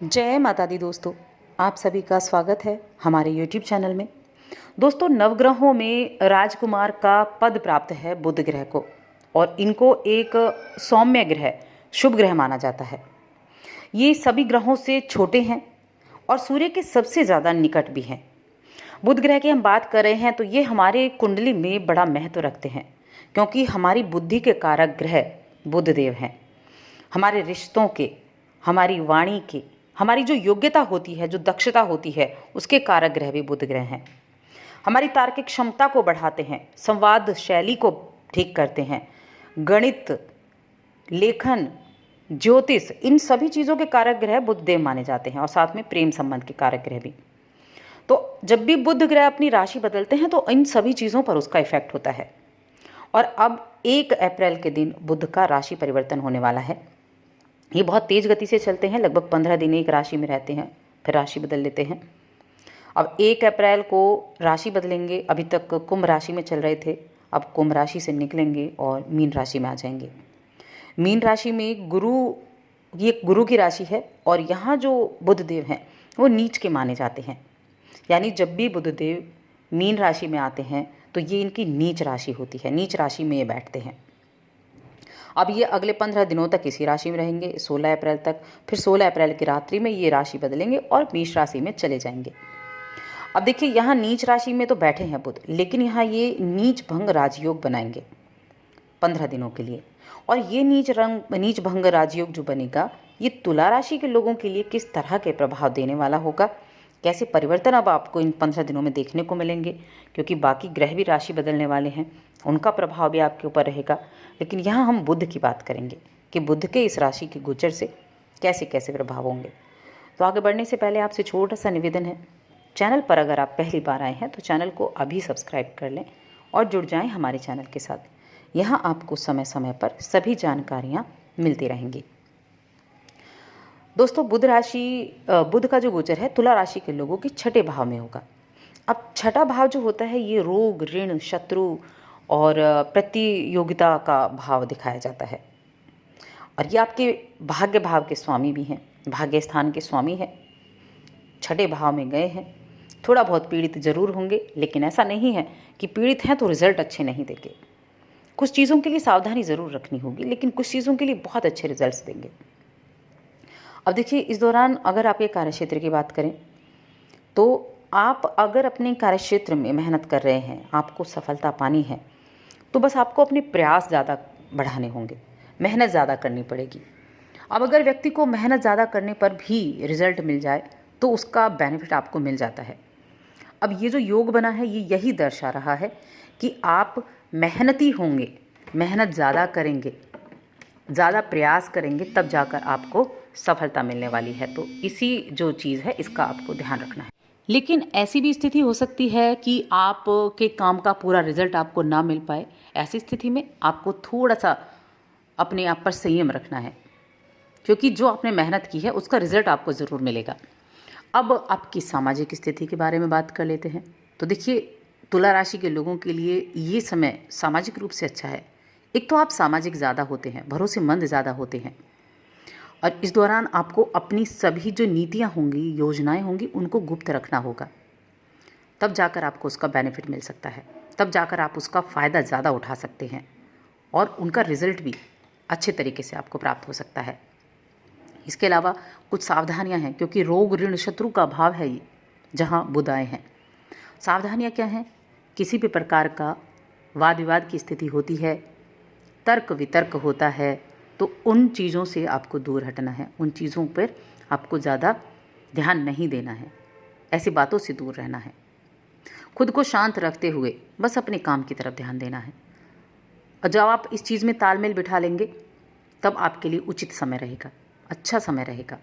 जय माता दी दोस्तों, आप सभी का स्वागत है हमारे YouTube चैनल में। दोस्तों, नवग्रहों में राजकुमार का पद प्राप्त है बुध ग्रह को, और इनको एक सौम्य ग्रह, शुभ ग्रह माना जाता है। ये सभी ग्रहों से छोटे हैं और सूर्य के सबसे ज़्यादा निकट भी हैं। बुध ग्रह की हम बात कर रहे हैं तो ये हमारे कुंडली में बड़ा महत्व रखते हैं, क्योंकि हमारी बुद्धि के कारक ग्रह बुध देव हैं। हमारे रिश्तों के, हमारी वाणी के, हमारी जो योग्यता होती है, जो दक्षता होती है, उसके कारक ग्रह भी बुध ग्रह हैं। हमारी तार्किक क्षमता को बढ़ाते हैं, संवाद शैली को ठीक करते हैं, गणित, लेखन, ज्योतिष, इन सभी चीज़ों के कारक ग्रह बुध देव माने जाते हैं, और साथ में प्रेम संबंध के कारक ग्रह भी। तो जब भी बुध ग्रह अपनी राशि बदलते हैं तो इन सभी चीज़ों पर उसका इफेक्ट होता है। और अब 1 अप्रैल के दिन बुध का राशि परिवर्तन होने वाला है। ये बहुत तेज़ गति से चलते हैं, लगभग 15 दिन एक राशि में रहते हैं, फिर राशि बदल लेते हैं। अब 1 अप्रैल को राशि बदलेंगे। अभी तक कुंभ राशि में चल रहे थे, अब कुंभ राशि से निकलेंगे और मीन राशि में आ जाएंगे। मीन राशि में गुरु, ये गुरु की राशि है, और यहाँ जो बुध देव हैं वो नीच के माने जाते हैं। यानी जब भी बुध देव मीन राशि में आते हैं तो ये इनकी नीच राशि होती है, नीच राशि में ये बैठते हैं। अब ये अगले 15 दिनों तक इसी राशि में रहेंगे, 16 अप्रैल तक। फिर 16 अप्रैल की रात्रि में ये राशि बदलेंगे और मेष राशि में चले जाएंगे। अब देखिए, यहाँ नीच राशि में तो बैठे हैं बुध, लेकिन यहाँ ये नीच भंग राजयोग बनाएंगे 15 दिनों के लिए। और ये नीच भंग राजयोग जो बनेगा, ये तुला राशि के लोगों के लिए किस तरह के प्रभाव देने वाला होगा, कैसे परिवर्तन अब आपको इन 15 दिनों में देखने को मिलेंगे, क्योंकि बाकी ग्रह भी राशि बदलने वाले हैं, उनका प्रभाव भी आपके ऊपर रहेगा। लेकिन यहाँ हम बुध की बात करेंगे कि बुध के इस राशि के गोचर से कैसे कैसे प्रभाव होंगे। तो आगे बढ़ने से पहले आपसे छोटा सा निवेदन है, चैनल पर अगर आप पहली बार आए हैं तो चैनल को अभी सब्सक्राइब कर लें और जुड़ जाएं हमारे चैनल के साथ। यहाँ आपको समय समय पर सभी जानकारियाँ मिलती रहेंगी। दोस्तों, बुध का जो गोचर है तुला राशि के लोगों के छठे भाव में होगा। अब छठा भाव जो होता है ये रोग, ऋण, शत्रु और प्रतियोगिता का भाव दिखाया जाता है, और ये आपके भाग्य भाव के स्वामी भी हैं, भाग्य स्थान के स्वामी हैं। छठे भाव में गए हैं, थोड़ा बहुत पीड़ित जरूर होंगे, लेकिन ऐसा नहीं है कि पीड़ित हैं तो रिजल्ट अच्छे नहीं देंगे। कुछ चीज़ों के लिए सावधानी ज़रूर रखनी होगी, लेकिन कुछ चीज़ों के लिए बहुत अच्छे रिजल्ट्स देंगे। अब देखिए, इस दौरान अगर आपके कार्यक्षेत्र की बात करें तो आप अगर अपने कार्यक्षेत्र में मेहनत कर रहे हैं, आपको सफलता पानी है, तो बस आपको अपने प्रयास ज़्यादा बढ़ाने होंगे, मेहनत ज़्यादा करनी पड़ेगी। अब अगर व्यक्ति को मेहनत ज़्यादा करने पर भी रिजल्ट मिल जाए तो उसका बेनिफिट आपको मिल जाता है। अब ये जो योग बना है ये यही दर्शा रहा है कि आप मेहनती होंगे, मेहनत ज़्यादा करेंगे, ज़्यादा प्रयास करेंगे, तब जाकर आपको सफलता मिलने वाली है। तो इसी जो चीज़ है इसका आपको ध्यान रखना है। लेकिन ऐसी भी स्थिति हो सकती है कि आपके काम का पूरा रिजल्ट आपको ना मिल पाए। ऐसी स्थिति में आपको थोड़ा सा अपने आप पर संयम रखना है, क्योंकि जो आपने मेहनत की है उसका रिजल्ट आपको ज़रूर मिलेगा। अब आपकी सामाजिक स्थिति के बारे में बात कर लेते हैं। तो देखिए, तुला राशि के लोगों के लिए ये समय सामाजिक रूप से अच्छा है। एक तो आप सामाजिक ज़्यादा होते हैं, भरोसेमंद ज़्यादा होते हैं, और इस दौरान आपको अपनी सभी जो नीतियाँ होंगी, योजनाएं होंगी, उनको गुप्त रखना होगा। तब जाकर आपको उसका बेनिफिट मिल सकता है, तब जाकर आप उसका फ़ायदा ज़्यादा उठा सकते हैं, और उनका रिजल्ट भी अच्छे तरीके से आपको प्राप्त हो सकता है। इसके अलावा कुछ सावधानियां हैं, क्योंकि रोग, ऋण, शत्रु का भाव है ये, जहाँ बुध आए हैं। सावधानियां क्या हैं? किसी भी प्रकार का वाद विवाद की स्थिति होती है, तर्क वितर्क होता है, तो उन चीज़ों से आपको दूर हटना है, उन चीज़ों पर आपको ज़्यादा ध्यान नहीं देना है, ऐसी बातों से दूर रहना है। खुद को शांत रखते हुए बस अपने काम की तरफ ध्यान देना है, और जब आप इस चीज़ में तालमेल बिठा लेंगे तब आपके लिए उचित समय रहेगा, अच्छा समय रहेगा।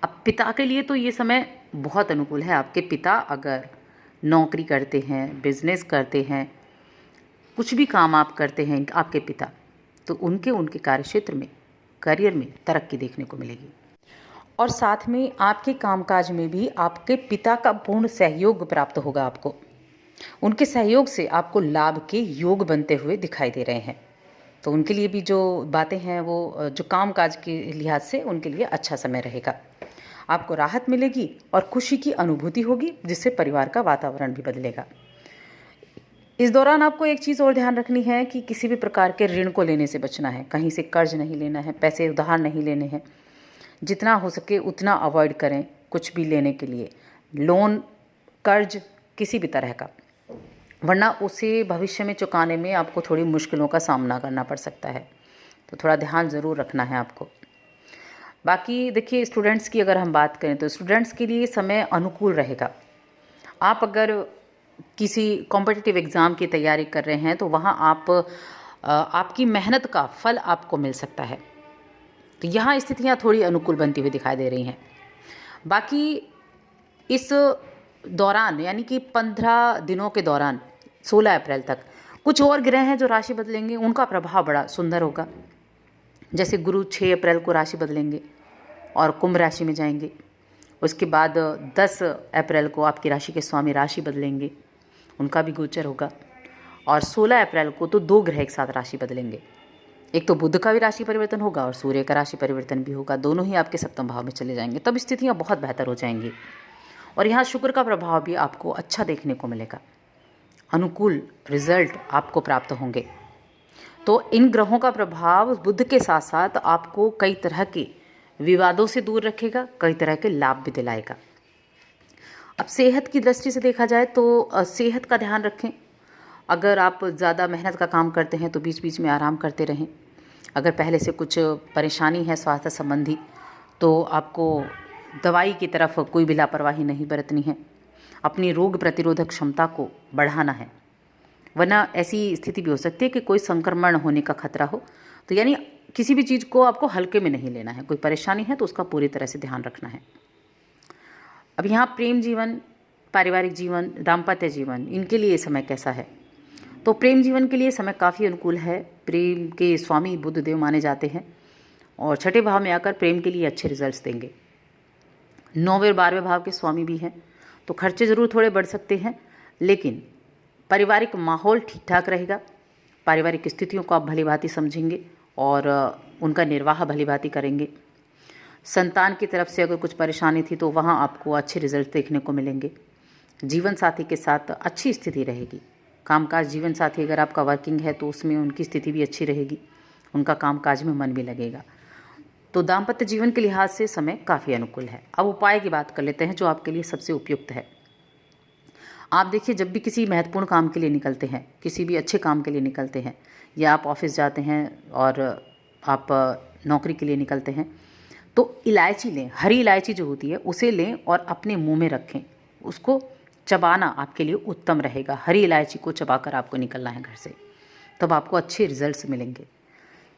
अब पिता के लिए तो ये समय बहुत अनुकूल है। आपके पिता अगर नौकरी करते हैं, बिजनेस करते हैं, कुछ भी काम आप करते हैं, आपके पिता, तो उनके कार्यक्षेत्र में, करियर में तरक्की देखने को मिलेगी। और साथ में आपके कामकाज में भी आपके पिता का पूर्ण सहयोग प्राप्त होगा आपको। उनके सहयोग से आपको लाभ के योग बनते हुए दिखाई दे रहे हैं। तो उनके लिए भी जो बातें हैं वो जो काम काज के लिहाज से उनके लिए अच्छा समय रहेगा। आपको राहत मिलेगी और खुशी की अनुभूति होगी, जिससे परिवार का वातावरण भी बदलेगा। इस दौरान आपको एक चीज़ और ध्यान रखनी है कि किसी भी प्रकार के ऋण को लेने से बचना है, कहीं से कर्ज नहीं लेना है, पैसे उधार नहीं लेने हैं। जितना हो सके उतना अवॉइड करें कुछ भी लेने के लिए, लोन, कर्ज किसी भी तरह का, वरना उसे भविष्य में चुकाने में आपको थोड़ी मुश्किलों का सामना करना पड़ सकता है। तो थोड़ा ध्यान ज़रूर रखना है आपको। बाकी देखिए, स्टूडेंट्स की अगर हम बात करें तो स्टूडेंट्स के लिए समय अनुकूल रहेगा। आप अगर किसी कॉम्पिटिटिव एग्ज़ाम की तैयारी कर रहे हैं तो वहाँ आपकी मेहनत का फल आपको मिल सकता है। तो यहाँ स्थितियाँ थोड़ी अनुकूल बनती हुई दिखाई दे रही हैं। बाकी इस दौरान यानी कि 15 दिनों के दौरान 16 अप्रैल तक कुछ और ग्रह हैं जो राशि बदलेंगे, उनका प्रभाव बड़ा सुंदर होगा। जैसे गुरु 6 अप्रैल को राशि बदलेंगे और कुंभ राशि में जाएंगे। उसके बाद 10 अप्रैल को आपकी राशि के स्वामी राशि बदलेंगे, उनका भी गोचर होगा। और 16 अप्रैल को तो 2 ग्रह एक साथ राशि बदलेंगे। एक तो बुध का भी राशि परिवर्तन होगा और सूर्य का राशि परिवर्तन भी होगा। दोनों ही आपके सप्तम भाव में चले जाएंगे, तब स्थितियाँ बहुत बेहतर हो जाएंगी। और यहाँ शुक्र का प्रभाव भी आपको अच्छा देखने को मिलेगा, अनुकूल रिजल्ट आपको प्राप्त होंगे। तो इन ग्रहों का प्रभाव बुध के साथ साथ आपको कई तरह के विवादों से दूर रखेगा, कई तरह के लाभ भी दिलाएगा। अब सेहत की दृष्टि से देखा जाए तो सेहत का ध्यान रखें। अगर आप ज़्यादा मेहनत का काम करते हैं तो बीच बीच में आराम करते रहें। अगर पहले से कुछ परेशानी है स्वास्थ्य संबंधी तो आपको दवाई की तरफ कोई भी लापरवाही नहीं बरतनी है। अपनी रोग प्रतिरोधक क्षमता को बढ़ाना है, वरना ऐसी स्थिति भी हो सकती है कि कोई संक्रमण होने का खतरा हो। तो यानी किसी भी चीज़ को आपको हल्के में नहीं लेना है। कोई परेशानी है तो उसका पूरी तरह से ध्यान रखना है। अब यहाँ प्रेम जीवन, पारिवारिक जीवन, दाम्पत्य जीवन, इनके लिए समय कैसा है? तो प्रेम जीवन के लिए समय काफ़ी अनुकूल है। प्रेम के स्वामी बुध देव माने जाते हैं और छठे भाव में आकर प्रेम के लिए अच्छे रिजल्ट्स देंगे। 9वें और 12वें भाव के स्वामी भी हैं, तो खर्चे ज़रूर थोड़े बढ़ सकते हैं, लेकिन पारिवारिक माहौल ठीक ठाक रहेगा। पारिवारिक स्थितियों को आप भलीभांति समझेंगे और उनका निर्वाह भलीभांति करेंगे। संतान की तरफ से अगर कुछ परेशानी थी तो वहाँ आपको अच्छे रिजल्ट देखने को मिलेंगे। जीवन साथी के साथ अच्छी स्थिति रहेगी। कामकाज जीवन साथी अगर आपका वर्किंग है तो उसमें उनकी स्थिति भी अच्छी रहेगी, उनका कामकाज में मन भी लगेगा। तो दाम्पत्य जीवन के लिहाज से समय काफ़ी अनुकूल है। अब उपाय की बात कर लेते हैं जो आपके लिए सबसे उपयुक्त है। आप देखिए, जब भी किसी महत्वपूर्ण काम के लिए निकलते हैं, किसी भी अच्छे काम के लिए निकलते हैं, या आप ऑफिस जाते हैं और आप नौकरी के लिए निकलते हैं, तो इलायची लें, हरी इलायची जो होती है उसे लें और अपने मुंह में रखें। उसको चबाना आपके लिए उत्तम रहेगा। हरी इलायची को चबाकर आपको निकलना है घर से, तब आपको अच्छे रिजल्ट्स मिलेंगे।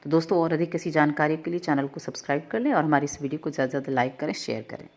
तो दोस्तों, और अधिक किसी जानकारी के लिए चैनल को सब्सक्राइब कर लें और हमारी इस वीडियो को ज़्यादा से ज़्यादा लाइक करें, शेयर करें।